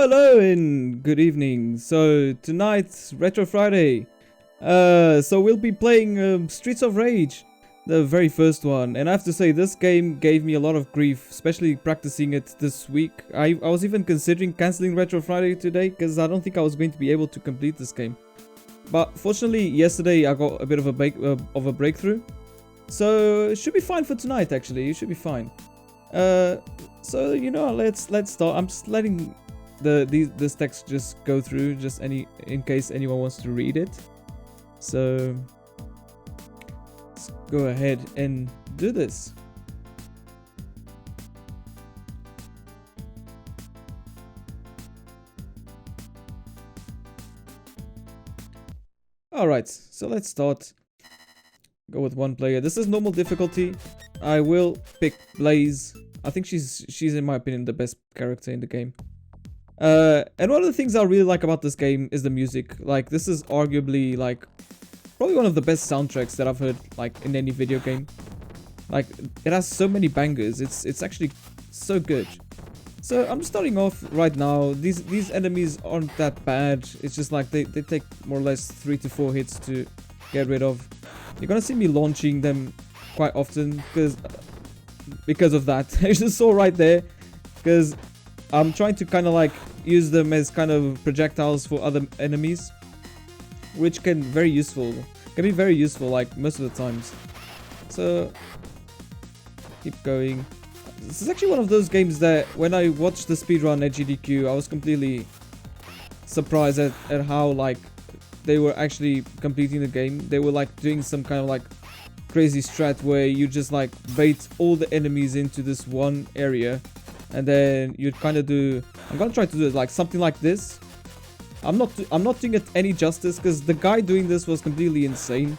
Hello and good evening. So tonight's Retro Friday. So we'll be playing Streets of Rage, the very first one. And I have to say, this game gave me a lot of grief, especially practicing it this week. I was even considering cancelling Retro Friday today because I don't think I was going to be able to complete this game. But fortunately, yesterday I got a bit of a breakthrough. So it should be fine for tonight. Actually, it should be fine. So you know, let's start. I'm just letting this text just go through, just in case anyone wants to read it. So let's go ahead and do this. Alright, so let's start. Go with one player. This is normal difficulty. I will pick Blaze. I think she's in my opinion the best character in the game. And one of the things I really like about this game is the music. Like, this is arguably like probably one of the best soundtracks that I've heard like in any video game. Like, it has so many bangers. It's actually so good. So I'm starting off right now. These enemies aren't that bad. It's just like they take more or less 3 to 4 hits to get rid of. You're gonna see me launching them quite often because of that. You just saw right there, because I'm trying to kind of like use them as kind of projectiles for other enemies, which can be very useful like most of the times. So keep going. This is actually one of those games that when I watched the speedrun at GDQ, I was completely surprised at how like they were actually completing the game. They were like doing some kind of like crazy strat where you just like bait all the enemies into this one area, and then you'd kind of do. I'm gonna try to do it like something like this. I'm not doing it any justice because the guy doing this was completely insane,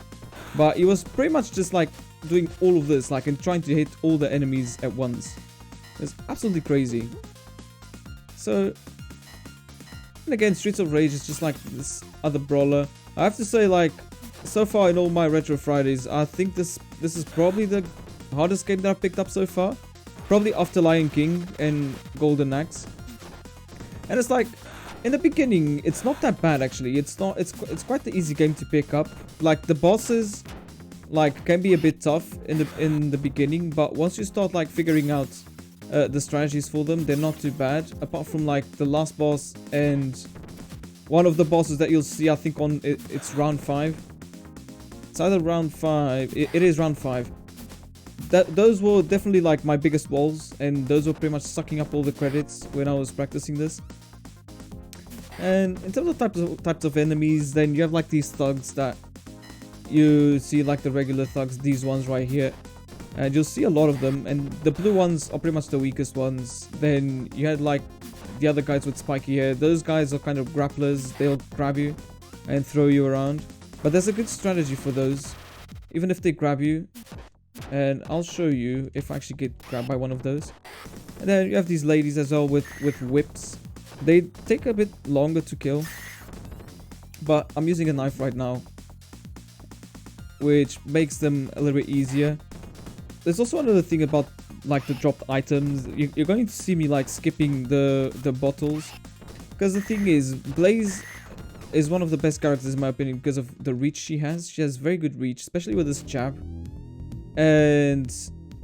but he was pretty much just like doing all of this like and trying to hit all the enemies at once. It's absolutely crazy. So, and again, Streets of Rage is just like this other brawler. I have to say, like, so far in all my Retro Fridays, I think this is probably the hardest game that I've picked up so far. Probably after Lion King and Golden Axe. And it's like, in the beginning, it's not that bad actually. It's quite the easy game to pick up. Like, the bosses like can be a bit tough in the beginning, but once you start like figuring out the strategies for them, they're not too bad. Apart from like the last boss and one of the bosses that you'll see, I think on it's round 5. It's either round 5. It is round 5. Those were definitely like my biggest walls, and those were pretty much sucking up all the credits when I was practicing this. And in terms of types of enemies, then you have like these thugs that you see, like the regular thugs, these ones right here, and you'll see a lot of them, and the blue ones are pretty much the weakest ones. Then you had like the other guys with spiky hair. Those guys are kind of grapplers. They'll grab you and throw you around, but there's a good strategy for those even if they grab you, and I'll show you if I actually get grabbed by one of those. And then you have these ladies as well with whips. They take a bit longer to kill, but I'm using a knife right now, which makes them a little bit easier. There's also another thing about like the dropped items. You're going to see me like skipping the bottles, because the thing is, Blaze is one of the best characters in my opinion because of the reach she has. She has very good reach, especially with this jab. And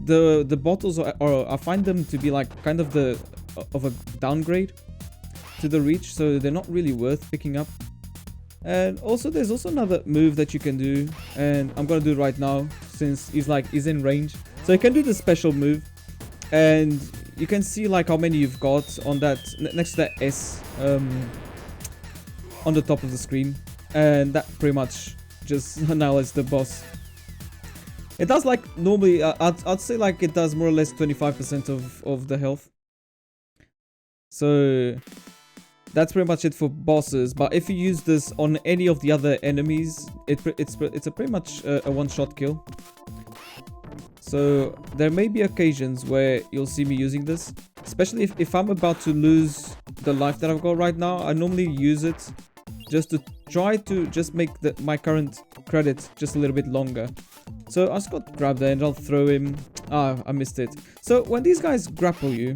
the bottles are I find them to be like kind of a downgrade to the reach, so they're not really worth picking up. And also there's also another move that you can do, and I'm gonna do it right now since he's in range. So you can do the special move, and you can see like how many you've got on that next to that S on the top of the screen, and that pretty much just annihilates the boss. It does like normally I'd say like it does more or less 25% of the health. So that's pretty much it for bosses. But if you use this on any of the other enemies, it's a pretty much a one-shot kill. So there may be occasions where you'll see me using this, especially if I'm about to lose the life that I've got right now. I normally use it just to try to just make my current credit just a little bit longer. So I just got grabbed there and I'll throw him. Ah, I missed it. So when these guys grapple you,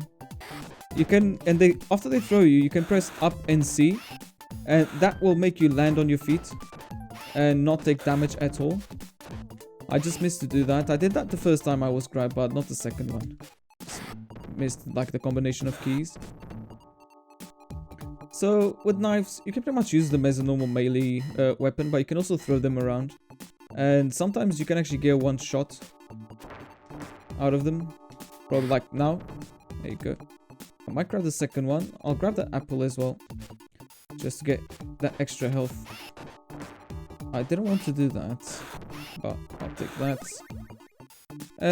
you can, and they after they throw you, you can press up and C, and that will make you land on your feet and not take damage at all. I just missed to do that. I did that the first time I was grabbed, but not the second one. Just missed like the combination of keys. So with knives, you can pretty much use them as a normal melee weapon, but you can also throw them around. And sometimes you can actually get one shot out of them. Probably like now. There you go. I might grab the second one. I'll grab the apple as well, just to get that extra health. I didn't want to do that, but I'll take that.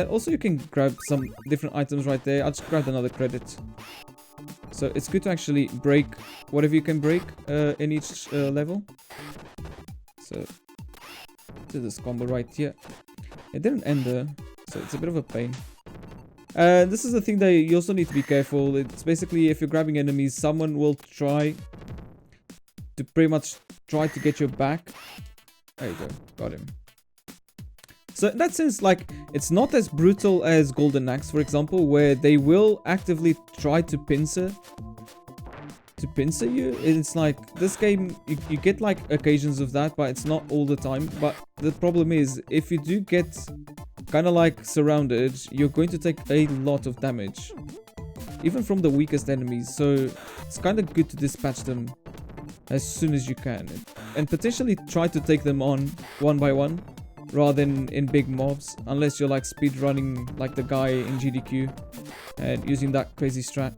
Also, you can grab some different items right there. I just grabbed another credit. So it's good to actually break whatever you can break in each level. So do this combo right here. It didn't end there, so it's a bit of a pain. This is the thing that you also need to be careful. It's basically if you're grabbing enemies, someone will try to pretty much try to get your back. There you go, got him. So in that sense, like, it's not as brutal as Golden Axe, for example, where they will actively try to pincer you. It's like, this game, you get like occasions of that, but it's not all the time. But the problem is, if you do get kind of like surrounded, you're going to take a lot of damage, even from the weakest enemies. So it's kind of good to dispatch them as soon as you can, and potentially try to take them on one by one, rather than in big mobs, unless you're like speed running like the guy in GDQ and using that crazy strat.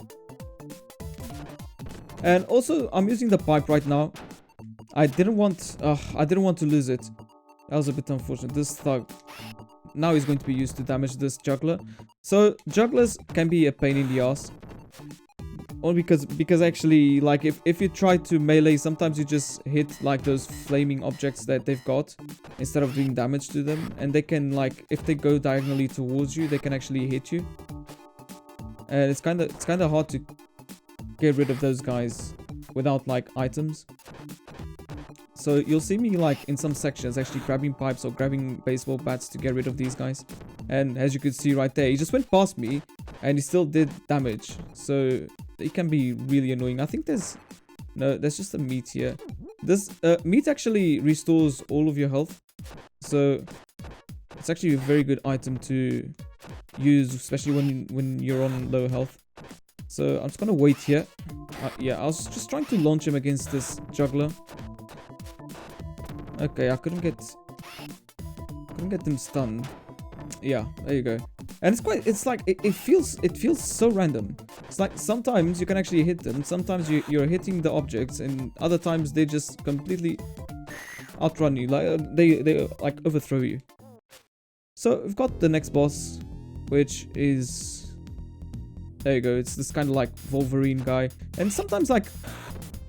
And also, I'm using the pipe right now. I didn't want to lose it. That was a bit unfortunate. This thug now is going to be used to damage this juggler. So jugglers can be a pain in the ass. Only because actually, like, if you try to melee, sometimes you just hit like those flaming objects that they've got instead of doing damage to them, and they can, like, if they go diagonally towards you, they can actually hit you. And it's kind of hard to get rid of those guys without like items. So you'll see me like in some sections actually grabbing pipes or grabbing baseball bats to get rid of these guys. And as you could see right there, he just went past me and he still did damage. So it can be really annoying. I think there's just a meat here. This meat actually restores all of your health. So it's actually a very good item to use, especially when you're on low health. So I'm just gonna wait here. Yeah, I was just trying to launch him against this juggler. Okay, I couldn't get them stunned. Yeah, there you go. And it feels so random. It's like sometimes you can actually hit them, sometimes you're hitting the objects, and other times they just completely outrun you, like they like overthrow you. So we've got the next boss, which is, there you go, it's this kind of like Wolverine guy. And sometimes like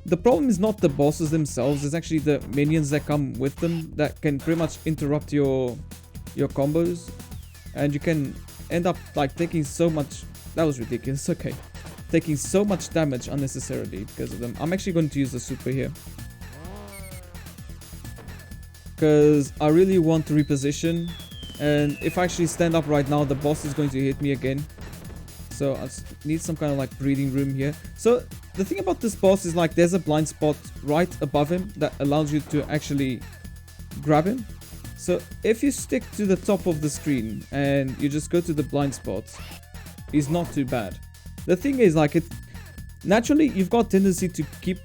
the problem is not the bosses themselves, it's actually the minions that come with them that can pretty much interrupt your combos, and you can end up like taking so much. That was ridiculous. Okay, taking so much damage unnecessarily because of them. I'm actually going to use the super here because I really want to reposition, and if I actually stand up right now, the boss is going to hit me again. So I need some kind of like breathing room here. So the thing about this boss is like there's a blind spot right above him that allows you to actually grab him. So if you stick to the top of the screen and you just go to the blind spot, he's not too bad. The thing is like naturally you've got tendency to keep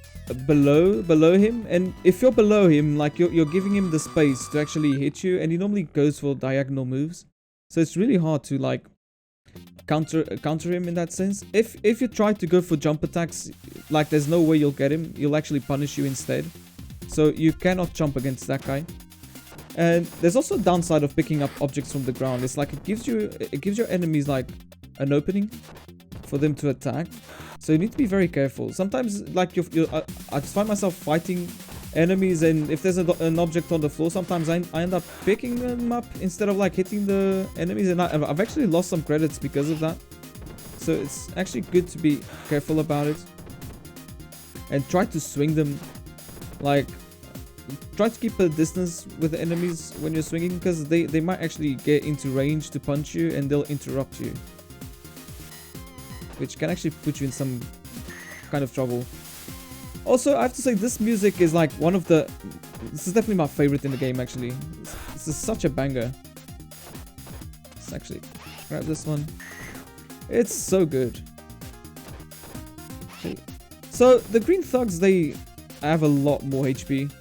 below him, and if you're below him, like you're giving him the space to actually hit you, and he normally goes for diagonal moves. So it's really hard to like counter him in that sense. If you try to go for jump attacks, like there's no way you'll get him. He'll actually punish you instead. So you cannot jump against that guy. And there's also a downside of picking up objects from the ground. It's like it gives your enemies like an opening for them to attack. So you need to be very careful. Sometimes like I just find myself fighting enemies, and if there's an object on the floor, sometimes I end up picking them up instead of like hitting the enemies, and I've actually lost some credits because of that. So it's actually good to be careful about it and try to swing them, like try to keep a distance with the enemies when you're swinging, because they might actually get into range to punch you and they'll interrupt you. which can actually put you in some kind of trouble. Also, I have to say, this music is like one of the... This is definitely my favorite in the game, actually. This is such a banger. Let's actually grab this one. It's so good. Okay. So, the green thugs, they have a lot more HP.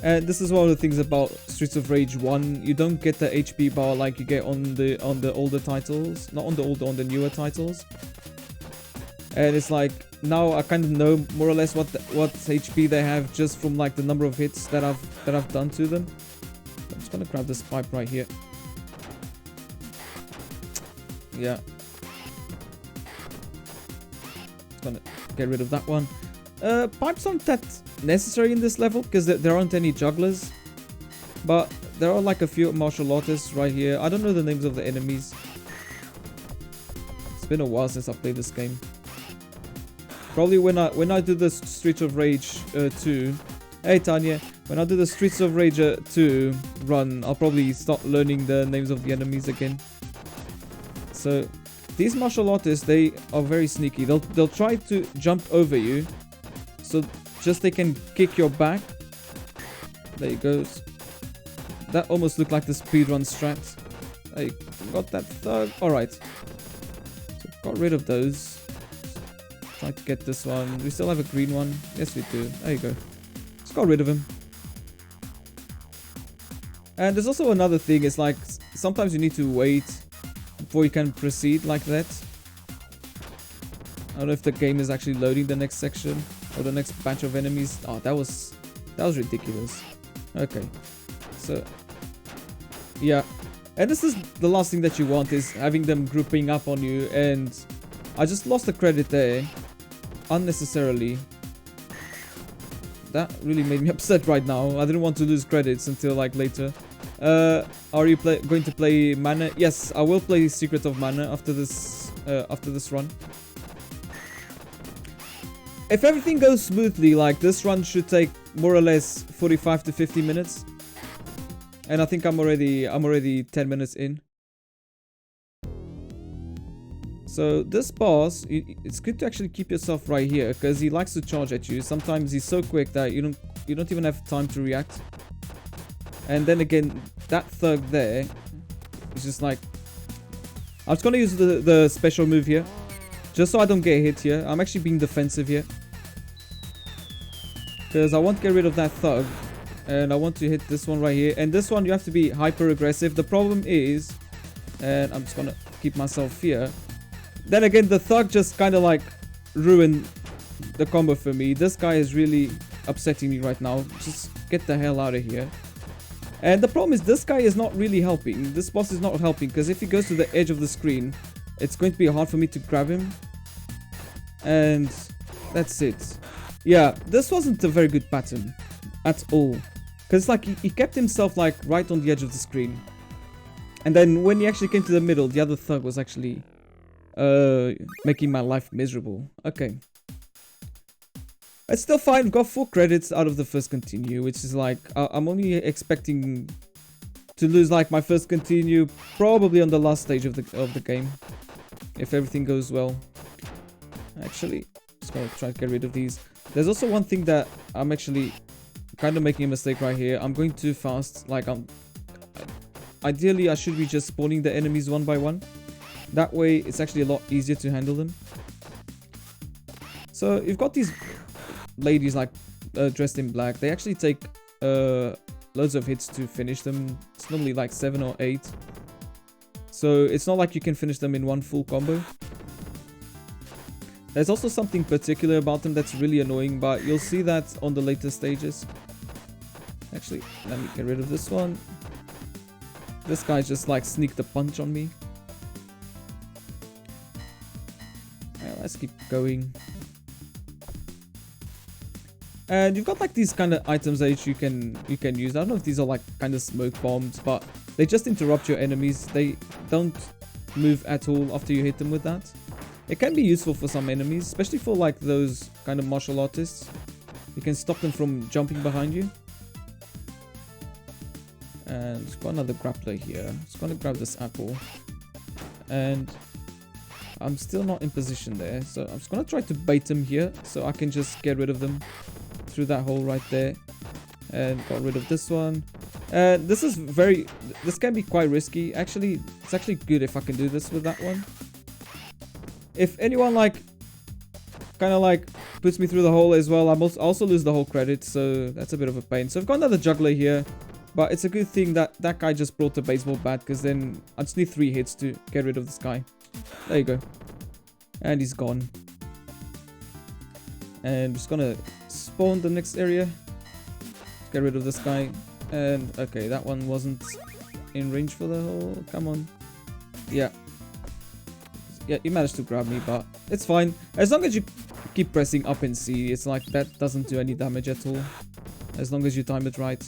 And this is one of the things about Streets of Rage 1. You don't get the HP bar like you get on the older titles. Not on the older, on the newer titles. And it's like, now I kind of know more or less what HP they have just from like the number of hits that I've done to them. I'm just gonna grab this pipe right here. Yeah. Just gonna get rid of that one. Pipes aren't that necessary in this level because there aren't any jugglers. But there are like a few martial artists right here. I don't know the names of the enemies. It's been a while since I played this game. Probably when I do the Streets of Rage 2. Hey Tanya, when I do the Streets of Rage 2 run, I'll probably start learning the names of the enemies again. So these martial artists, they are very sneaky. They'll try to jump over you, so just they can kick your back. There you go. That almost looked like the speedrun strat. I got that thug. Alright. So got rid of those. Try to get this one. We still have a green one. Yes, we do. There you go. Just got rid of him. And there's also another thing. It's like sometimes you need to wait before you can proceed like that. I don't know if the game is actually loading the next section or the next batch of enemies. Oh, that was ridiculous. Okay. So, yeah. And this is the last thing that you want, is having them grouping up on you. And I just lost the credit there. Unnecessarily. That really made me upset right now. I didn't want to lose credits until like later. Are you going to play Mana? Yes, I will play Secret of Mana after this run. If everything goes smoothly, like this run should take more or less 45 to 50 minutes. And I think I'm already 10 minutes in. So this boss, it's good to actually keep yourself right here because he likes to charge at you. Sometimes he's so quick that you don't even have time to react. And then again, that thug there is just like... I'm just gonna use the special move here, just so I don't get hit here. I'm actually being defensive here because I want to get rid of that thug. And I want to hit this one right here. And this one, you have to be hyper aggressive. The problem is, and I'm just gonna keep myself here. Then again, the thug just kind of like ruined the combo for me. This guy is really upsetting me right now. Just get the hell out of here. And the problem is, this guy is not really helping. This boss is not helping because if he goes to the edge of the screen, it's going to be hard for me to grab him. And that's it. Yeah, this wasn't a very good pattern at all. Because it's like he kept himself like right on the edge of the screen. And then when he actually came to the middle, the other thug was actually making my life miserable. Okay. It's still fine. Got 4 credits out of the first continue, which is like, I'm only expecting to lose like my first continue probably on the last stage of the game, if everything goes well. Actually, just gonna try to get rid of these. There's also one thing that I'm actually kind of making a mistake right here. I'm going too fast. Like ideally I should be just spawning the enemies one by one. That way it's actually a lot easier to handle them. So you've got these ladies like dressed in black. They actually take loads of hits to finish them. It's normally like 7 or 8. So it's not like you can finish them in one full combo. There's also something particular about them that's really annoying, but you'll see that on the later stages. Actually, let me get rid of this one. This guy just like sneaked a punch on me. Let's keep going. And you've got like these kind of items that you can use. I don't know if these are like kind of smoke bombs, but they just interrupt your enemies. They don't move at all after you hit them with that. It can be useful for some enemies, especially for like those kind of martial artists. You can stop them from jumping behind you. And got another grappler here. Just gonna grab this apple. And I'm still not in position there. So I'm just gonna try to bait them here so I can just get rid of them through that hole right there. And got rid of this one. This can be quite risky. Actually, it's actually good if I can do this with that one. If anyone kind of puts me through the hole as well, I also lose the whole credit, so that's a bit of a pain. So I've got another juggler here, but it's a good thing that that guy just brought the baseball bat, because then I just need 3 hits to get rid of this guy. There you go. And he's gone. And I'm just gonna spawn the next area. Get rid of this guy. And okay, that one wasn't in range for the hole. Come on. Yeah. Yeah, you managed to grab me, but it's fine. As long as you keep pressing up and C, it's like that doesn't do any damage at all. As long as you time it right.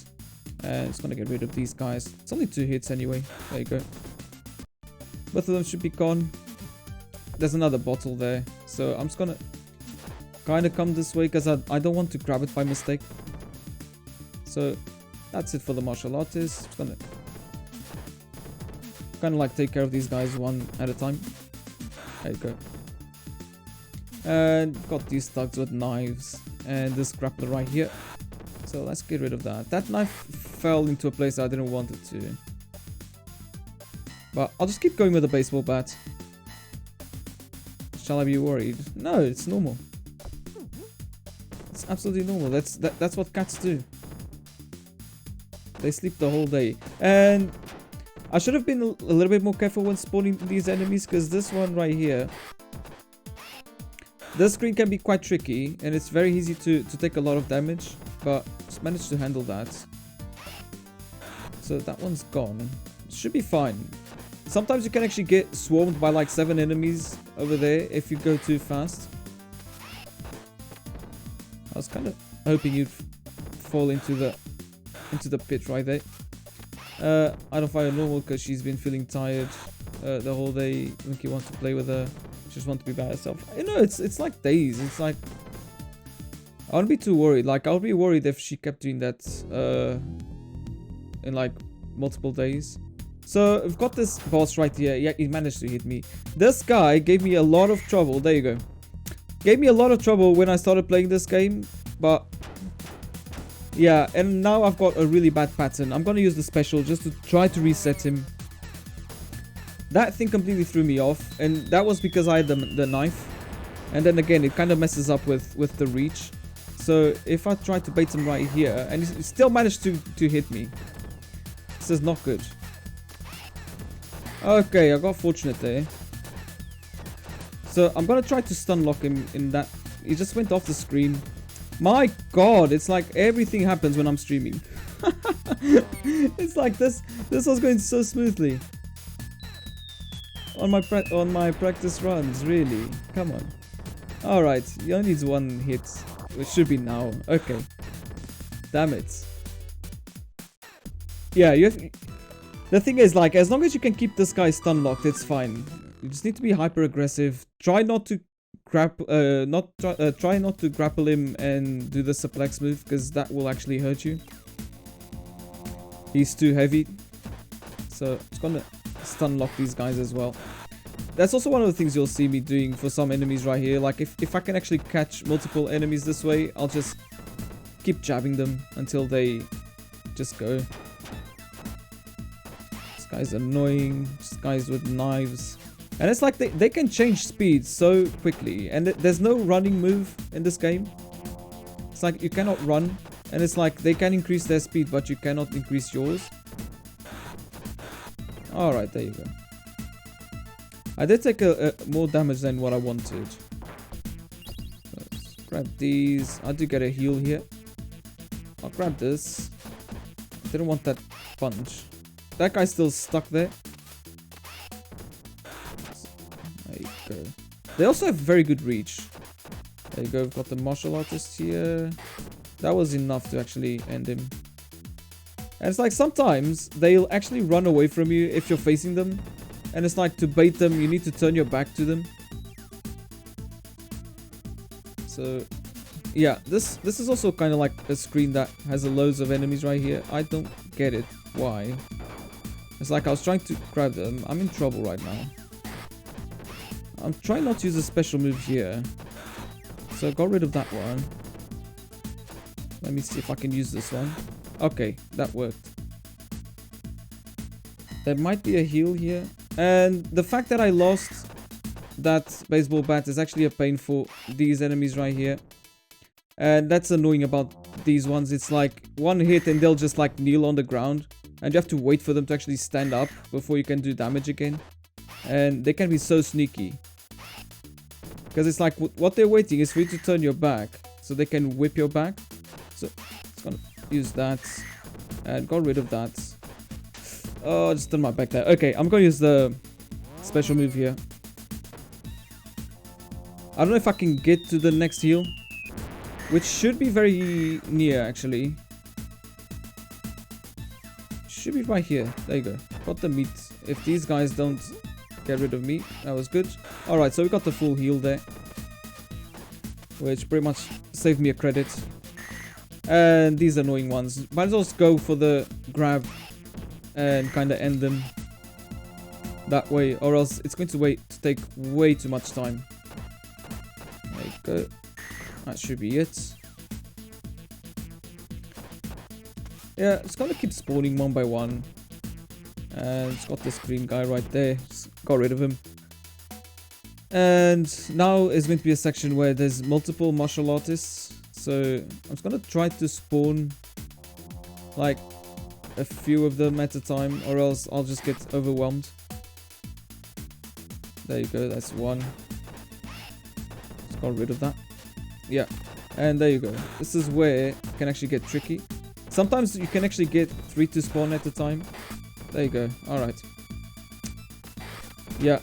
And it's gonna get rid of these guys. It's only 2 hits anyway. There you go. Both of them should be gone. There's another bottle there. So I'm just gonna kind of come this way because I don't want to grab it by mistake. So that's it for the martial artist. Just gonna kind of take care of these guys one at a time. There you go. And got these thugs with knives and this grappler right here. So let's get rid of that. That knife fell into a place I didn't want it to. But I'll just keep going with the baseball bat. Shall I be worried? No, it's normal. It's absolutely normal. That's what cats do. They sleep the whole day. And I should have been a little bit more careful when spawning these enemies, because this one right here, this screen can be quite tricky and it's very easy to take a lot of damage, but just managed to handle that. So that one's gone. Should be fine. Sometimes you can actually get swarmed by 7 enemies over there if you go too fast. I was kind of hoping you'd fall into the pit right there. I don't find her normal because she's been feeling tired the whole day. Winky wants to play with her. She just wants to be by herself. You know, it's like days. It's like I wouldn't be too worried. I'll be worried if she kept doing that in multiple days. So I've got this boss right here. Yeah, he managed to hit me. This guy gave me a lot of trouble. There you go. Gave me a lot of trouble when I started playing this game, but yeah, and now I've got a really bad pattern. I'm gonna use the special just to try to reset him. That thing completely threw me off, and that was because I had the knife. And then again, it kind of messes up with the reach. So if I try to bait him right here, and he still managed to hit me. This is not good. Okay, I got fortunate there. So I'm gonna try to stun lock him in that. He just went off the screen. My god, it's like everything happens when I'm streaming. It's like this was going so smoothly. On my practice runs, really. Come on. Alright, he only needs 1 hit. It should be now. Okay. Damn it. Yeah, the thing is, as long as you can keep this guy stun locked, it's fine. You just need to be hyper aggressive. Try not to try not to grapple him and do the suplex move, because that will actually hurt you. He's too heavy. So I'm just gonna stun lock these guys as well. That's also one of the things you'll see me doing for some enemies right here. If I can actually catch multiple enemies this way, I'll just keep jabbing them until they just go. This guy's annoying. This guy's with knives. And it's like they can change speed so quickly. And there's no running move in this game. It's like you cannot run. And it's like they can increase their speed, but you cannot increase yours. Alright, there you go. I did take more damage than what I wanted. Let's grab these. I do get a heal here. I'll grab this. Didn't want that punch. That guy's still stuck there. There you go. They also have very good reach. There you go. We've got the martial artist here. That was enough to actually end him. And it's like sometimes they'll actually run away from you if you're facing them. And it's like to bait them, you need to turn your back to them. So yeah, this is also kind of like a screen that has loads of enemies right here. I don't get it. Why? It's like I was trying to grab them. I'm in trouble right now. I'm trying not to use a special move here. So I got rid of that one. Let me see if I can use this one. Okay, that worked. There might be a heal here. And the fact that I lost that baseball bat is actually a pain for these enemies right here. And that's annoying about these ones. It's like one hit and they'll just like kneel on the ground. And you have to wait for them to actually stand up before you can do damage again. And they can be so sneaky. Because it's like what they're waiting is for you to turn your back. So they can whip your back. So it's gonna use that. And got rid of that. Oh, I just turned my back there. Okay, I'm gonna use the special move here. I don't know if I can get to the next heal. Which should be very near, actually. Should be right here. There you go. Got the meat. If these guys don't get rid of me, that was good. Alright, so we got the full heal there. Which pretty much saved me a credit. And these annoying ones. Might as well just go for the grab. And kind of end them that way. Or else it's going to take way too much time. There you go. That should be it. Yeah, it's gonna keep spawning one by one. And it's got this green guy right there. Just got rid of him. And now is going to be a section where there's multiple martial artists. So I'm just gonna try to spawn like a few of them at a time, or else I'll just get overwhelmed. There you go, that's one. Just got rid of that. Yeah, and there you go. This is where it can actually get tricky. Sometimes you can actually get 3 to spawn at a time. There you go. Alright. Yeah.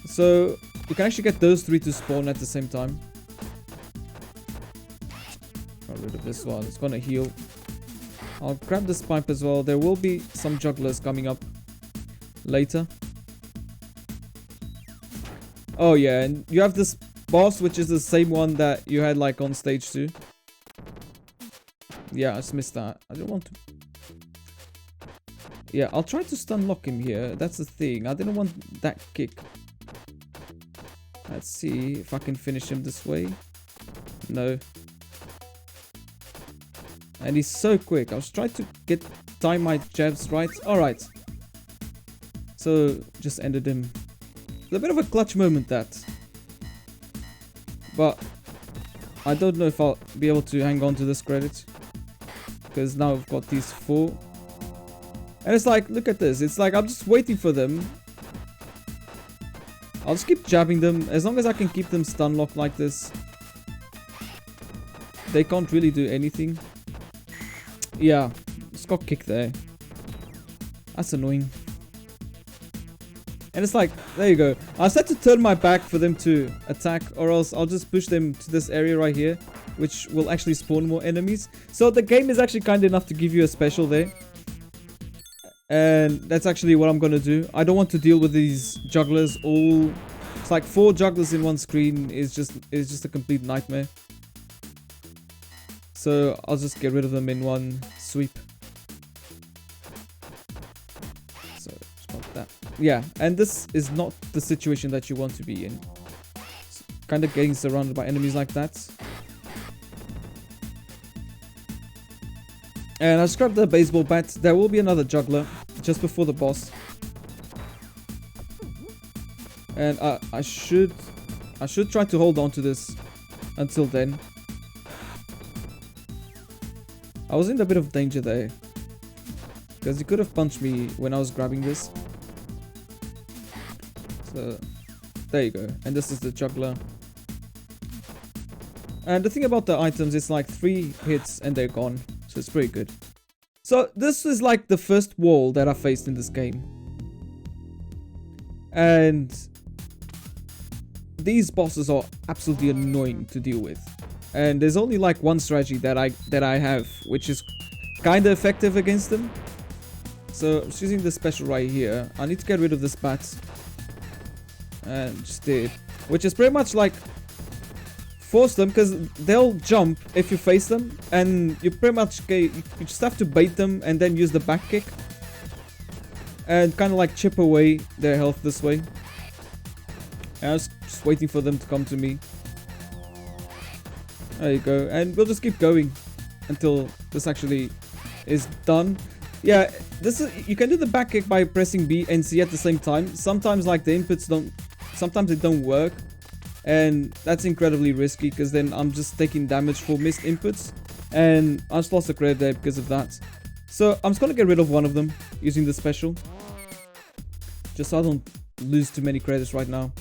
So you can actually get those 3 to spawn at the same time. Got rid of this one. It's gonna heal. I'll grab this pipe as well. There will be some jugglers coming up later. Oh yeah, and you have this boss, which is the same one that you had like on stage 2. Yeah, I just missed that. I don't want to... Yeah, I'll try to stun lock him here. That's the thing. I didn't want that kick. Let's see if I can finish him this way. No. And he's so quick. I was trying to time my jabs right. Alright. So, just ended him. It's a bit of a clutch moment, that. But I don't know if I'll be able to hang on to this credit. Because now I've got these 4. And it's like, look at this. It's like I'm just waiting for them. I'll just keep jabbing them. As long as I can keep them stun locked like this. They can't really do anything. Yeah, just got kicked there. That's annoying. And it's like, there you go. I said to turn my back for them to attack, or else I'll just push them to this area right here, which will actually spawn more enemies. So the game is actually kind enough to give you a special there. And that's actually what I'm gonna do. I don't want to deal with these jugglers all... It's like 4 jugglers in one screen is just a complete nightmare. So I'll just get rid of them in one sweep. So just got that. Yeah, and this is not the situation that you want to be in. It's kind of getting surrounded by enemies like that. And I just grabbed the baseball bat. There will be another juggler just before the boss. And I should try to hold on to this until then. I was in a bit of danger there. Because he could have punched me when I was grabbing this. So, there you go. And this is the juggler. And the thing about the items is like 3 hits and they're gone. So it's pretty good. So this is like the first wall that I faced in this game. And these bosses are absolutely annoying to deal with. And there's only like one strategy that I have, which is kind of effective against them. So I'm just using this special right here. I need to get rid of this bat. And just did. Which is pretty much like force them, because they'll jump if you face them, and you pretty much you just have to bait them and then use the back kick and kind of like chip away their health this way. And I was just waiting for them to come to me. There you go. And we'll just keep going until this actually is done. Yeah, this is, you can do the back kick by pressing B and C at the same time. Sometimes like the inputs don't, sometimes it don't work. And that's incredibly risky because then I'm just taking damage for missed inputs. And I just lost a credit there because of that. So I'm just going to get rid of one of them using the special. Just so I don't lose too many credits right now.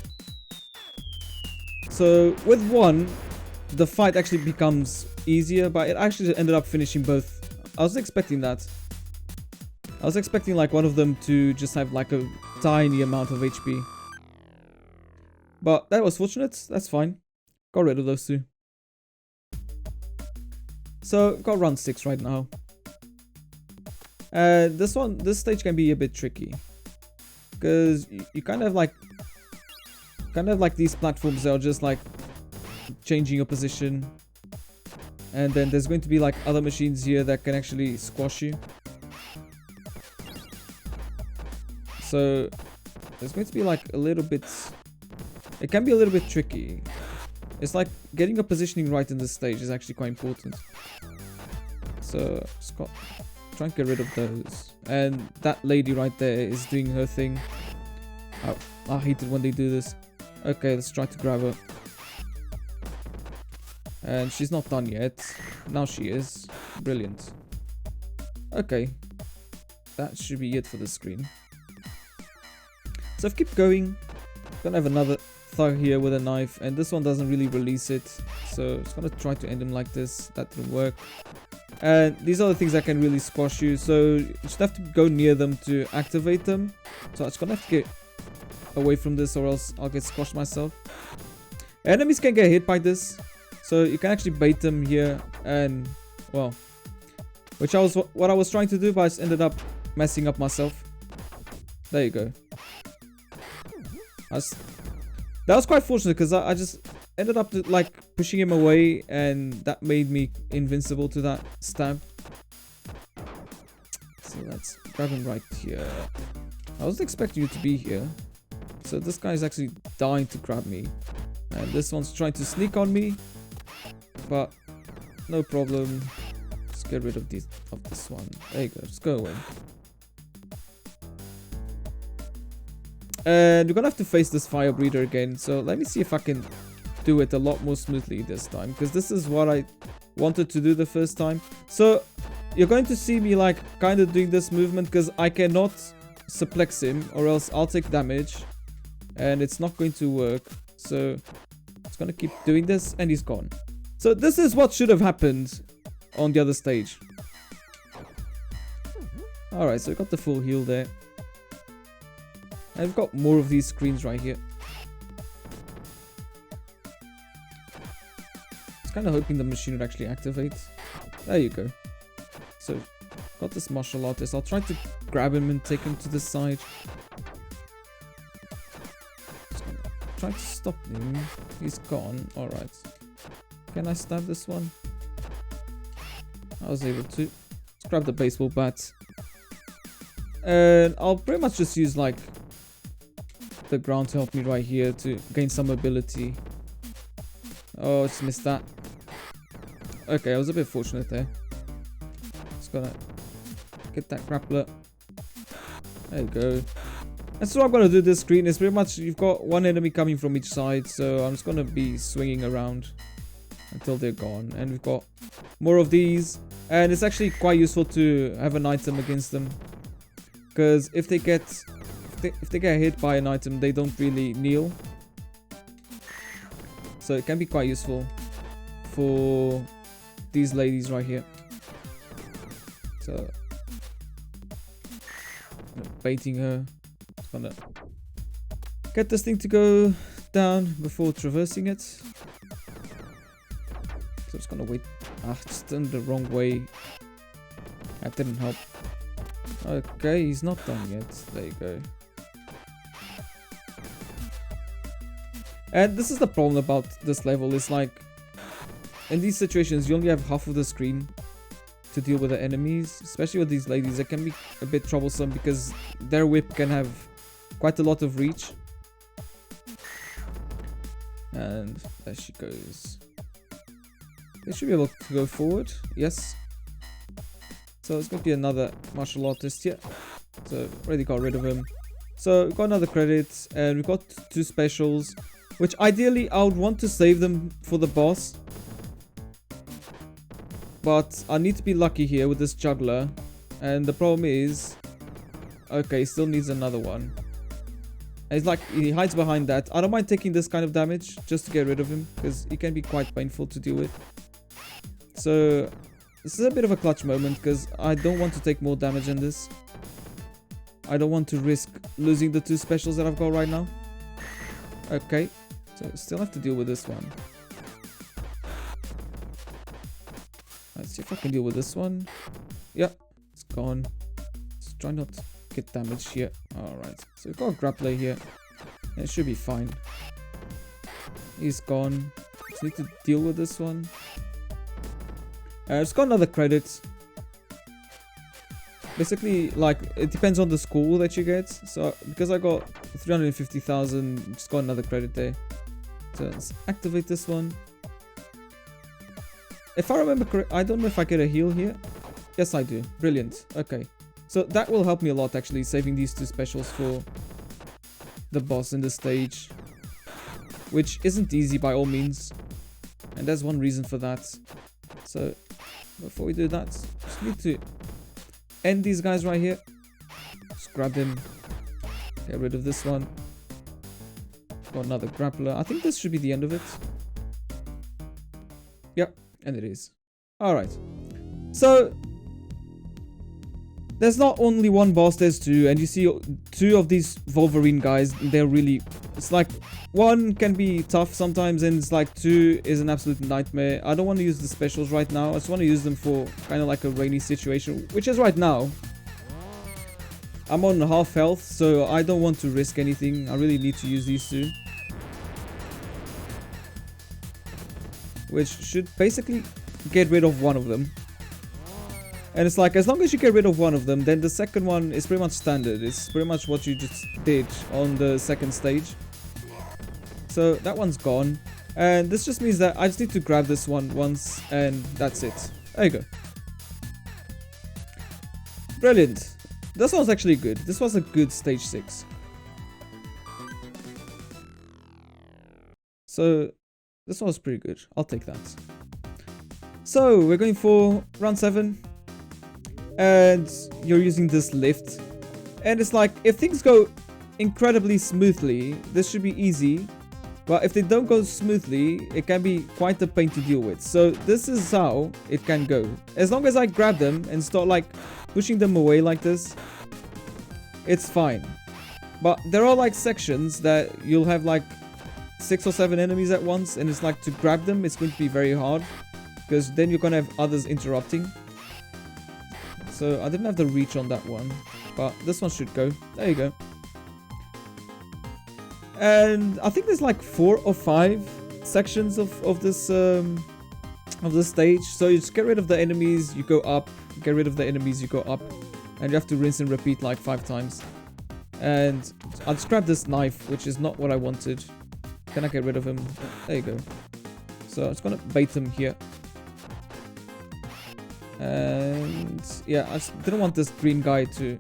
So with one, the fight actually becomes easier, but it actually ended up finishing both. I was expecting that. I was expecting like one of them to just have like a tiny amount of HP. But that was fortunate. That's fine. Got rid of those two. So got round 6 right now. This stage can be a bit tricky. Because you kind of like these platforms that are just like changing your position, and then there's going to be like other machines here that can actually squash you. So there's going to be like a little bit, it can be a little bit tricky. It's like getting your positioning right in this stage is actually quite important. So just try and get rid of those. And that lady right there is doing her thing. I hate it when they do this. Okay, let's try to grab her. And she's not done yet. Now she is. Brilliant. Okay. That should be it for the screen. So if I keep going, I'm gonna have another thug here with a knife, and this one doesn't really release it. So I'm just gonna try to end him like this. That didn't work. And these are the things that can really squash you. So you just have to go near them to activate them. So I'm just gonna have to get away from this, or else I'll get squashed myself. Enemies can get hit by this. So you can actually bait them here, and well, which what I was trying to do, but I just ended up messing up myself. There you go. That was quite fortunate because I just ended up like pushing him away, and that made me invincible to that stab. So let's grab him right here. I wasn't expecting you to be here. So this guy is actually dying to grab me, and this one's trying to sneak on me. But no problem. Let's get rid of this one. There you go. Just go away. And we're gonna have to face this fire breather again. So let me see if I can do it a lot more smoothly this time, because this is what I wanted to do the first time. So you're going to see me like kind of doing this movement because I cannot suplex him, or else I'll take damage, and it's not going to work. So it's gonna keep doing this, and he's gone. So this is what should have happened on the other stage. Alright, so we got the full heal there. And we've got more of these screens right here. I was kind of hoping the machine would actually activate. There you go. So, got this martial artist. I'll try to grab him and take him to the side. Try to stop him. He's gone. Alright. Can I stab this one? I was able to. Let's grab the baseball bat. And I'll pretty much just use like the ground to help me right here to gain some ability. Oh, just missed that. Okay, I was a bit fortunate there. Just gonna get that grappler. There you go. And so what I'm gonna do this screen is pretty much you've got one enemy coming from each side, so I'm just gonna be swinging around until they're gone. And we've got more of these, and it's actually quite useful to have an item against them, because if they get hit by an item, they don't really kneel. So it can be quite useful for these ladies right here. So baiting her. Just gonna get this thing to go down before traversing it. So I'm just gonna wait. Just in the wrong way. That didn't help. Okay, he's not done yet. There you go. And this is the problem about this level. It's like, in these situations, you only have half of the screen to deal with the enemies. Especially with these ladies, it can be a bit troublesome because their whip can have quite a lot of reach. And there she goes. They should be able to go forward. Yes. So it's going to be another martial artist here. So already got rid of him. So we've got another credit. And we've got 2 specials. Which ideally I would want to save them for the boss. But I need to be lucky here with this juggler. And the problem is... Okay, still needs another one. And it's like he hides behind that. I don't mind taking this kind of damage just to get rid of him. Because he can be quite painful to deal with. So this is a bit of a clutch moment. Because I don't want to take more damage in this. I don't want to risk losing the 2 specials that I've got right now. Okay. So still have to deal with this one. Let's see if I can deal with this one. Yeah, it's gone. Let's try not to get damage here. Alright, so we've got a grappler here. And it should be fine. He's gone. Just need to deal with this one. It's got another credit. Basically, like, it depends on the score that you get. So, because I got 350,000, just got another credit there. So let's activate this one. If I remember correct, I don't know if I get a heal here. Yes, I do. Brilliant. Okay. So that will help me a lot, actually, saving these 2 specials for the boss in the stage. Which isn't easy by all means. And there's one reason for that. So, before we do that, just need to end these guys right here. Just grab him. Get rid of this one. Got another grappler. I think this should be the end of it. Yep, and it is. Alright. So, there's not only one boss, there's 2. And you see 2 of these Wolverine guys. They're really... It's like, 1 can be tough sometimes, and it's like 2 is an absolute nightmare. I don't want to use the specials right now. I just want to use them for kind of like a rainy situation, which is right now. I'm on half health, so I don't want to risk anything. I really need to use these 2. Which should basically get rid of one of them. And it's like, as long as you get rid of one of them, then the second one is pretty much standard. It's pretty much what you just did on the second stage. So that one's gone. And this just means that I just need to grab this one once, and that's it. There you go. Brilliant. This one's actually good. This was a good stage 6. So, this one was pretty good. I'll take that. So, we're going for round 7. And you're using this lift. And it's like, if things go incredibly smoothly, this should be easy. But if they don't go smoothly, it can be quite a pain to deal with. So, this is how it can go. As long as I grab them and start like pushing them away like this, it's fine. But there are like sections that you'll have like 6 or 7 enemies at once, and it's like to grab them, it's going to be very hard, because then you're gonna have others interrupting. So I didn't have the reach on that one, but this one should go. There you go. And I think there's like 4 or 5 sections of this stage. So you just get rid of the enemies, you go up, get rid of the enemies, you go up, and you have to rinse and repeat like 5 times. And I'll just grab this knife, which is not what I wanted. Can I get rid of him? There you go. So I'm just gonna bait him here. And yeah, I just didn't want this green guy to...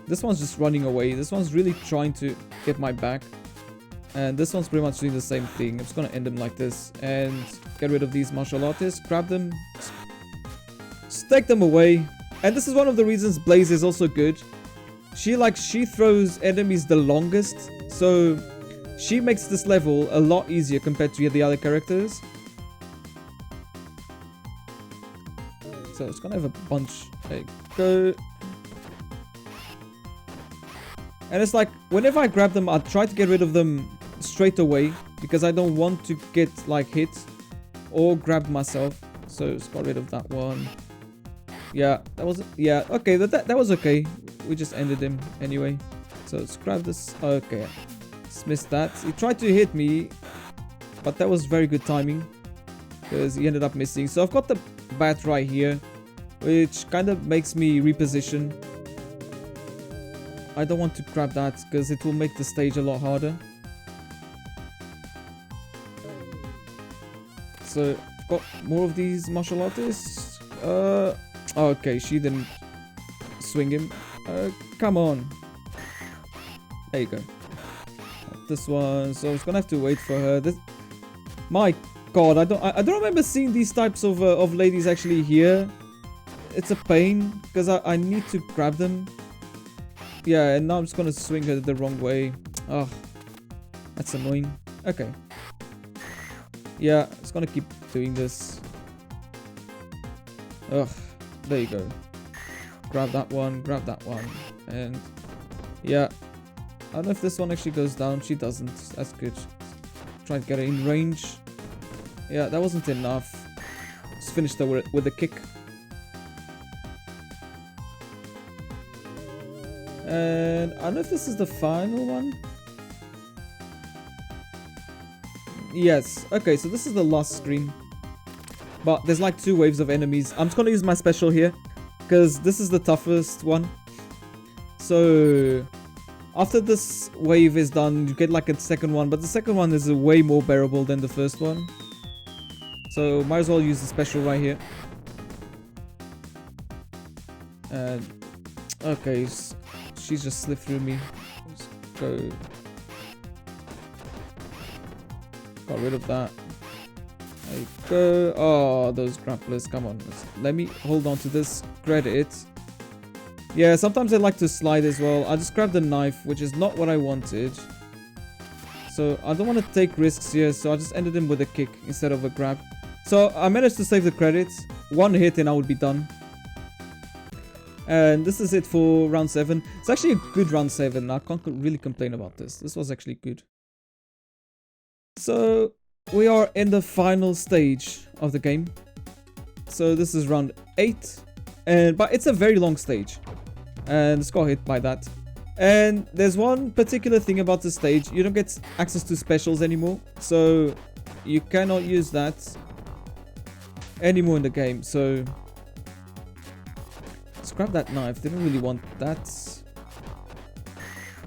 This one's just running away. This one's really trying to get my back. And this one's pretty much doing the same thing. I'm just gonna end him like this. And get rid of these martial artists. Grab them. Just take them away. And this is one of the reasons Blaze is also good. She throws enemies the longest. So she makes this level a lot easier compared to the other characters. So it's gonna have a bunch. There you go. And it's like, whenever I grab them, I try to get rid of them straight away, because I don't want to get like hit or grabbed myself. So it's got rid of that one. Yeah, that was... Yeah, okay, that was okay. We just ended him anyway. So let's grab this. Okay. Just missed that. He tried to hit me, but that was very good timing, because he ended up missing. So I've got the bat right here, which kind of makes me reposition. I don't want to grab that, because it will make the stage a lot harder. So I've got more of these martial artists. Okay, she didn't swing him. Come on. There you go. This one. So I was gonna have to wait for her. This, my God, I don't remember seeing these types of ladies actually here. It's a pain because I need to grab them. Yeah, and now I'm just gonna swing her the wrong way. Oh, that's annoying. Okay. Yeah, it's gonna keep doing this. Ugh, there you go. Grab that one, and yeah. I don't know if this one actually goes down. She doesn't. That's good. Try to get it in range. Yeah, that wasn't enough. Just finished her with a kick. And I don't know if this is the final one. Yes. Okay, so this is the last screen. But there's like 2 waves of enemies. I'm just gonna use my special here, because this is the toughest one. So after this wave is done, you get like a second one, but the second one is way more bearable than the first one. So might as well use the special right here. And okay, she's just slipped through me. Let's go. Got rid of that. There you go. Oh, those grapplers. Come on. Let me hold on to this. Credit it. Yeah, sometimes I like to slide as well. I just grabbed the knife, which is not what I wanted. So I don't want to take risks here, so I just ended him with a kick instead of a grab. So I managed to save the credits. 1 hit and I would be done. And this is it for round 7. It's actually a good round 7. I can't really complain about this. This was actually good. So we are in the final stage of the game. So this is round 8. But it's a very long stage. And it's got hit by that. And there's one particular thing about this stage. You don't get access to specials anymore. So you cannot use that anymore in the game. So let's grab that knife. Didn't really want that.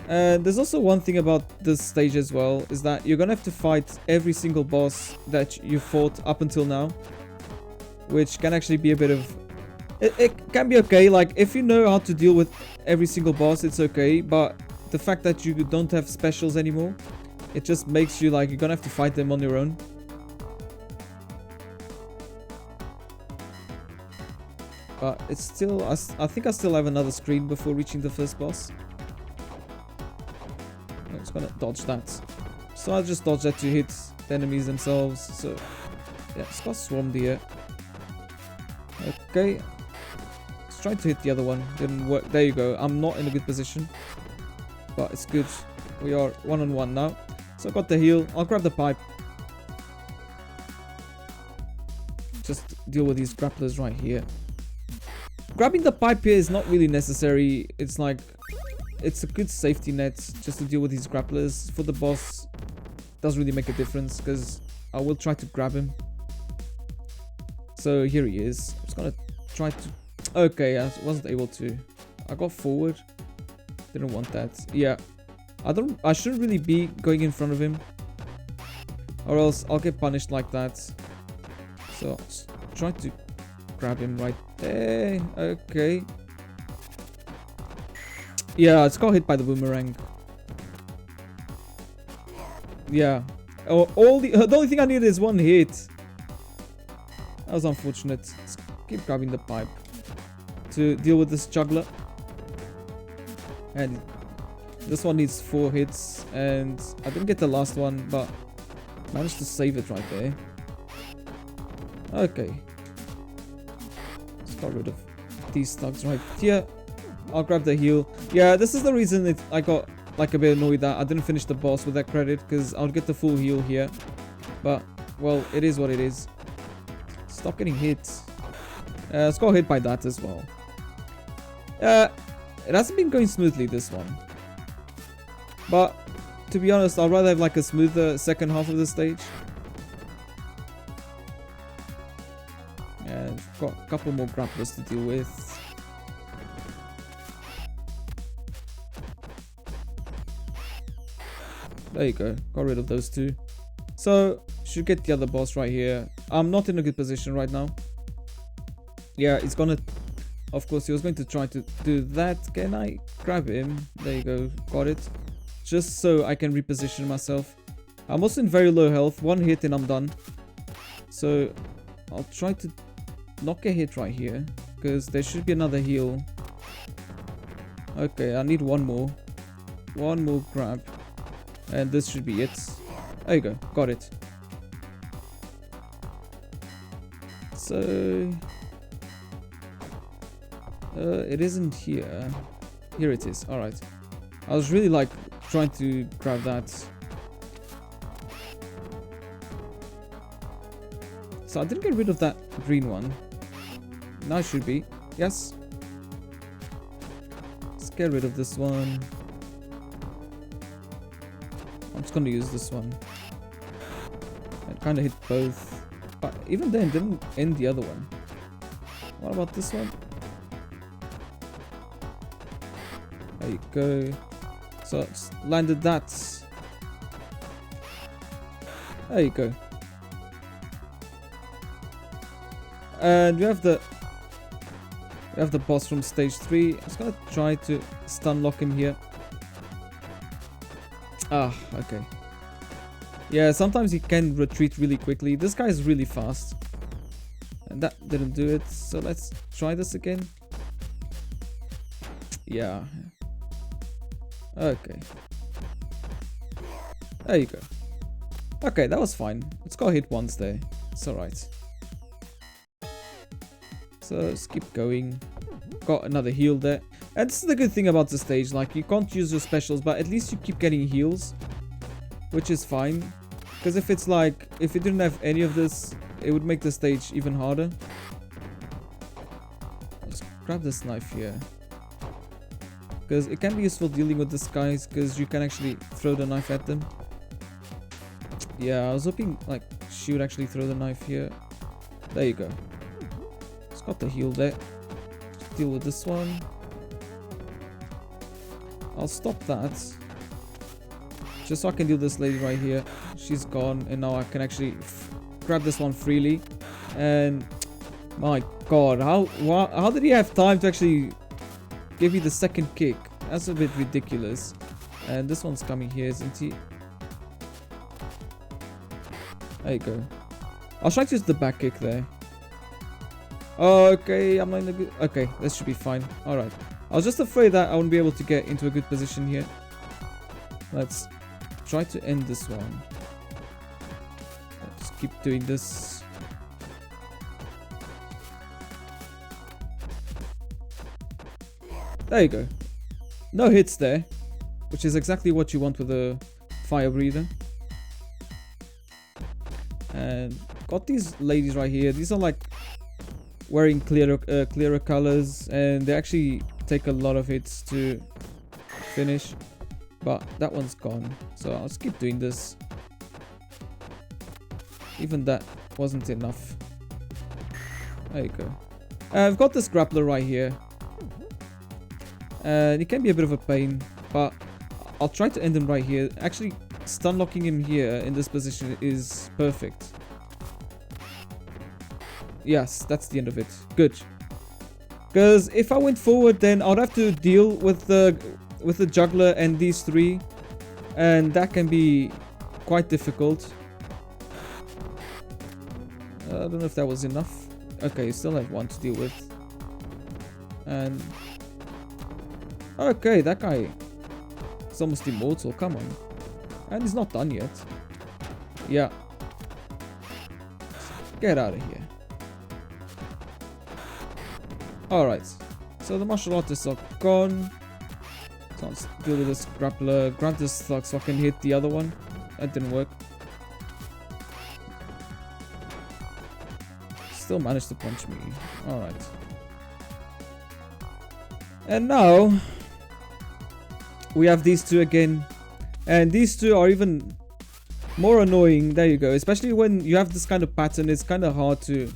And there's also one thing about this stage as well, is that you're gonna have to fight every single boss that you fought up until now, which can actually be a bit of... It can be okay, like if you know how to deal with every single boss, it's okay, but the fact that you don't have specials anymore, it just makes you like you're gonna have to fight them on your own. But it's still, I think I still have another screen before reaching the first boss. I'm just gonna dodge that. So I'll just dodge that to hit the enemies themselves. So yeah, it's got swarmed here. Okay. Let's try to hit the other one. Didn't work. There you go. I'm not in a good position, but it's good. We are 1-on-1 now. So I got the heal. I'll grab the pipe. Just deal with these grapplers right here. Grabbing the pipe here is not really necessary. It's like, it's a good safety net just to deal with these grapplers. For the boss, doesn't really make a difference because I will try to grab him. So here he is. I'm just gonna try to... Okay, I wasn't able to. I got forward. Didn't want that. Yeah. I shouldn't really be going in front of him, or else I'll get punished like that. So I'll just try to grab him right there. Okay. Yeah, it's got hit by the boomerang. Yeah. Oh, the only thing I needed is 1 hit. That was unfortunate. Let's keep grabbing the pipe to deal with this juggler. And this one needs 4 hits. And I didn't get the last one, but managed to save it right there. Okay. Let's get rid of these thugs right here. I'll grab the heal. Yeah, this is the reason I got like a bit annoyed that I didn't finish the boss with that credit, because I'll get the full heal here. But, well, it is what it is. Stop getting hit. Let's go hit by that as well. It hasn't been going smoothly, this one. But, to be honest, I'd rather have like a smoother second half of the stage. And got a couple more grapplers to deal with. There you go. Got rid of those 2. So, Should get the other boss right here. I'm not in a good position right now. Yeah, it's gonna... Of course, he was going to try to do that. Can I grab him? There you go. Got it. Just so I can reposition myself. I'm also in very low health. One hit and I'm done. So, I'll try to knock a hit right here. Because there should be another heal. Okay, I need one more. One more grab. And this should be it. There you go. Got it. So... it isn't here. Here it is. Alright. I was really like trying to grab that. So I didn't get rid of that green one. Now it should be. Yes. Let's get rid of this one. I'm just gonna use this one. I kind of hit both. But even then, didn't end the other one. What about this one? There you go. So it's landed that. There you go. And we have the boss from stage 3. I'm just gonna try to stun lock him here. Ah, okay. Yeah, sometimes he can retreat really quickly. This guy is really fast. And that didn't do it. So let's try this again. Yeah. Okay. There you go. Okay, that was fine. It's got hit once there. It's alright. So let's keep going. Got another heal there. And this is the good thing about this stage. Like, you can't use your specials, but at least you keep getting heals. Which is fine. Because if it's like, if you didn't have any of this, it would make the stage even harder. Let's grab this knife here. Because it can be useful dealing with these guys, because you can actually throw the knife at them. Yeah, I was hoping like she would actually throw the knife here. There you go. It's got the heal there. Just deal with this one. I'll stop that. Just so I can deal with this lady right here. She's gone, and now I can actually grab this one freely. And my god, how did he have time to actually give you the second kick? That's a bit ridiculous. And this one's coming here, isn't he? There you go. I'll try to use the back kick there. Okay, I'm not in a good... Okay, this should be fine. Alright. I was just afraid that I wouldn't be able to get into a good position here. Let's try to end this one. Let's keep doing this. There you go. No hits there, which is exactly what you want with a fire breather. And got these ladies right here. These are like wearing clearer colors, and they actually take a lot of hits to finish. But that one's gone, so I'll just keep doing this. Even that wasn't enough. There you go. I've got this grappler right here. And it can be a bit of a pain, but I'll try to end him right here. Actually, stun locking him here in this position is perfect. Yes, that's the end of it. Good. Because if I went forward, then I'd have to deal with the juggler and these three, and that can be quite difficult. I don't know if that was enough. Okay, you still have one to deal with. And okay, that guy is almost immortal. Come on. And he's not done yet. Yeah. Get out of here. Alright. So the martial artists are gone. So let's deal with this grappler. Grab this slug so I can hit the other one. That didn't work. Still managed to punch me. Alright. And now we have these two again. And these two are even more annoying. There you go. Especially when you have this kind of pattern, it's kind of hard to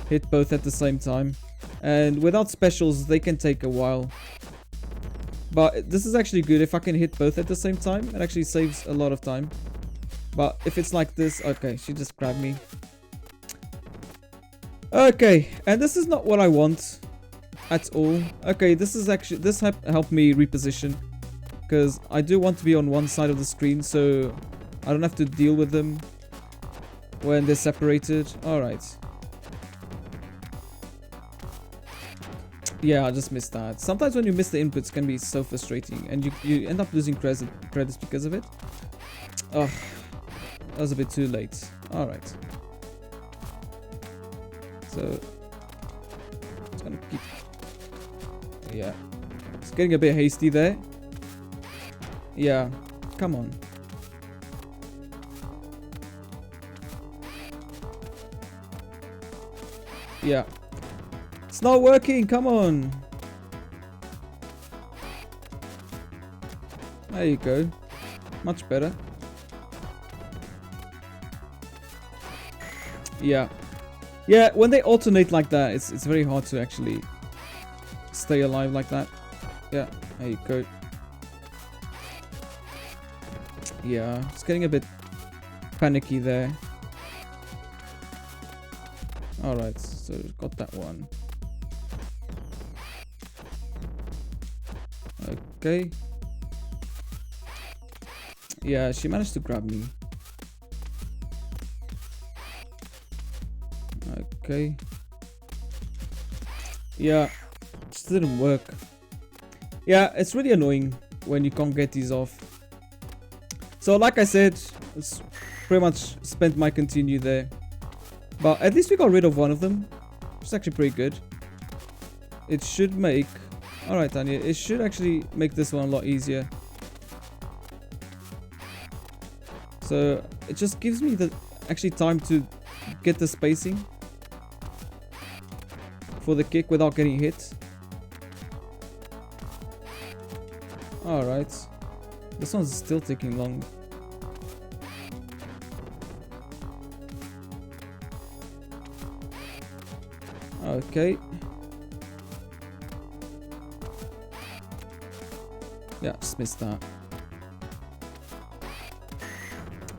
hit both at the same time. And without specials, they can take a while. But this is actually good if I can hit both at the same time. It actually saves a lot of time. But if it's like this, okay, she just grabbed me. Okay, and this is not what I want at all. Okay, this is actually, this helped me reposition, because I do want to be on one side of the screen, so I don't have to deal with them when they're separated. Alright. Yeah, I just missed that. Sometimes when you miss the inputs, it can be so frustrating, and you end up losing credits because of it. Oh, that was a bit too late. Alright. So, it's gonna keep... Yeah. It's getting a bit hasty there. Yeah, come on. Yeah. It's not working, come on. There you go. Much better. Yeah. Yeah, when they alternate like that, it's very hard to actually stay alive like that. Yeah, there you go. Yeah, it's getting a bit panicky there. Alright, so got that one. Okay. Yeah, she managed to grab me. Okay. Yeah, just didn't work. Yeah, it's really annoying when you can't get these off. So like I said, it's pretty much spent my continue there. But at least we got rid of one of them. It's actually pretty good. It should make... Alright, Tanya, it should actually make this one a lot easier. So it just gives me the actually time to get the spacing for the kick without getting hit. Alright. This one's still taking long. Okay. Yeah, just missed that.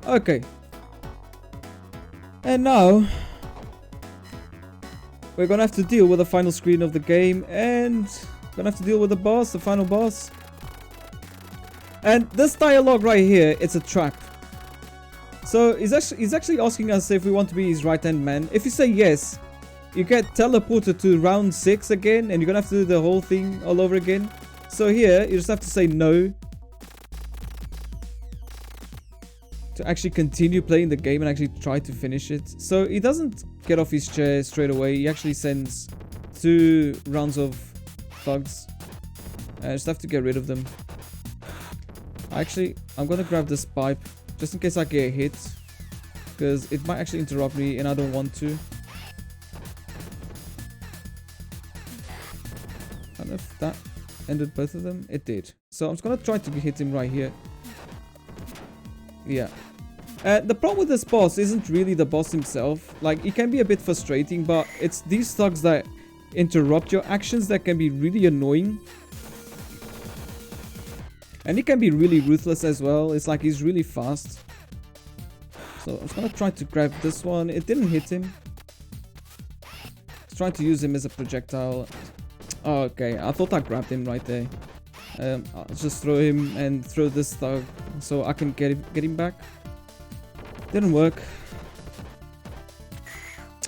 Okay. And now we're gonna have to deal with the final screen of the game, and gonna have to deal with the boss, the final boss. And this dialogue right here, it's a trap. So he's actually asking us if we want to be his right-hand man. If you say yes, you get teleported to round 6 again, and you're gonna have to do the whole thing all over again. So here, you just have to say no to actually continue playing the game and actually try to finish it. So he doesn't get off his chair straight away. He actually sends 2 rounds of thugs. I just have to get rid of them. Actually, I'm gonna grab this pipe just in case I get hit, because it might actually interrupt me and I don't want to. I don't know if that ended both of them. It did. So I'm just gonna try to hit him right here. Yeah. The problem with this boss isn't really the boss himself. Like, it can be a bit frustrating, but it's these thugs that interrupt your actions that can be really annoying. And he can be really ruthless as well. It's like he's really fast. So I'm just gonna try to grab this one. It didn't hit him. I was trying to use him as a projectile. Oh, okay, I thought I grabbed him right there. I'll just throw him and throw this thug so I can get him back. Didn't work.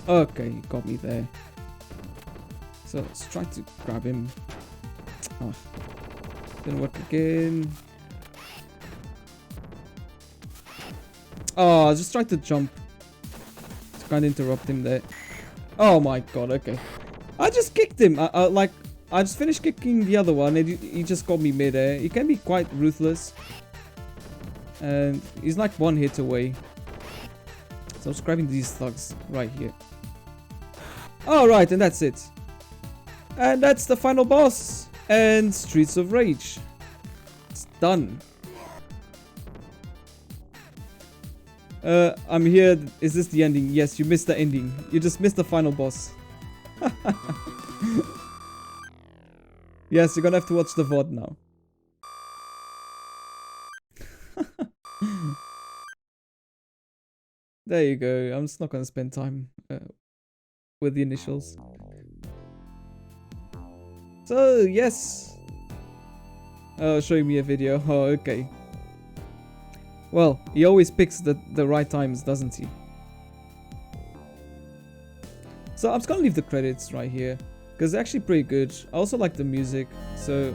Okay, he got me there. So let's try to grab him. Oh, didn't work again. Oh, I just tried to jump to kind of interrupt him there. Oh my god, okay. I just kicked him. I just finished kicking the other one and he just got me mid-air. He can be quite ruthless. And he's like 1 hit away. So I'm just grabbing these thugs right here. Alright, and that's it. And that's the final boss. And Streets of Rage. It's done. I'm here. Is this the ending? Yes, you missed the ending. You just missed the final boss. Yes, you're gonna have to watch the VOD now. There you go. I'm just not gonna spend time with the initials. So yes, showing me a video. Oh, okay. Well, he always picks the right times, doesn't he? So I'm just gonna leave the credits right here because they're actually pretty good. I also like the music, so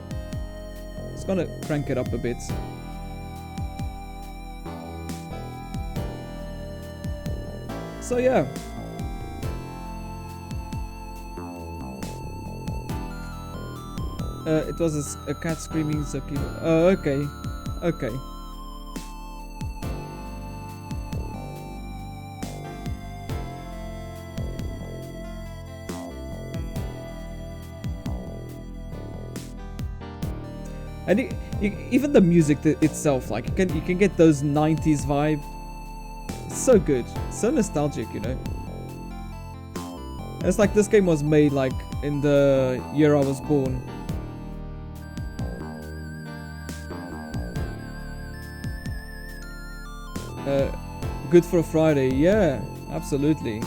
just gonna crank it up a bit. So yeah. It was a cat screaming, so oh, okay. Okay. And even the music itself, like you can get those 90s vibe. It's so good, so nostalgic, you know. It's like this game was made like in the year I was born. Good for a Friday, yeah, absolutely.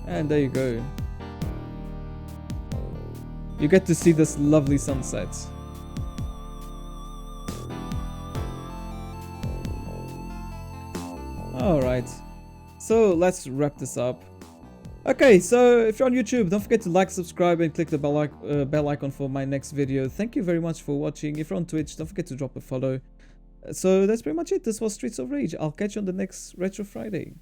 And there you go. You get to see this lovely sunset. Alright, so let's wrap this up. Okay, so if you're on YouTube, don't forget to like, subscribe, and click the bell icon for my next video. Thank you very much for watching. If you're on Twitch, don't forget to drop a follow. So that's pretty much it. This was Streets of Rage. I'll catch you on the next Retro Friday.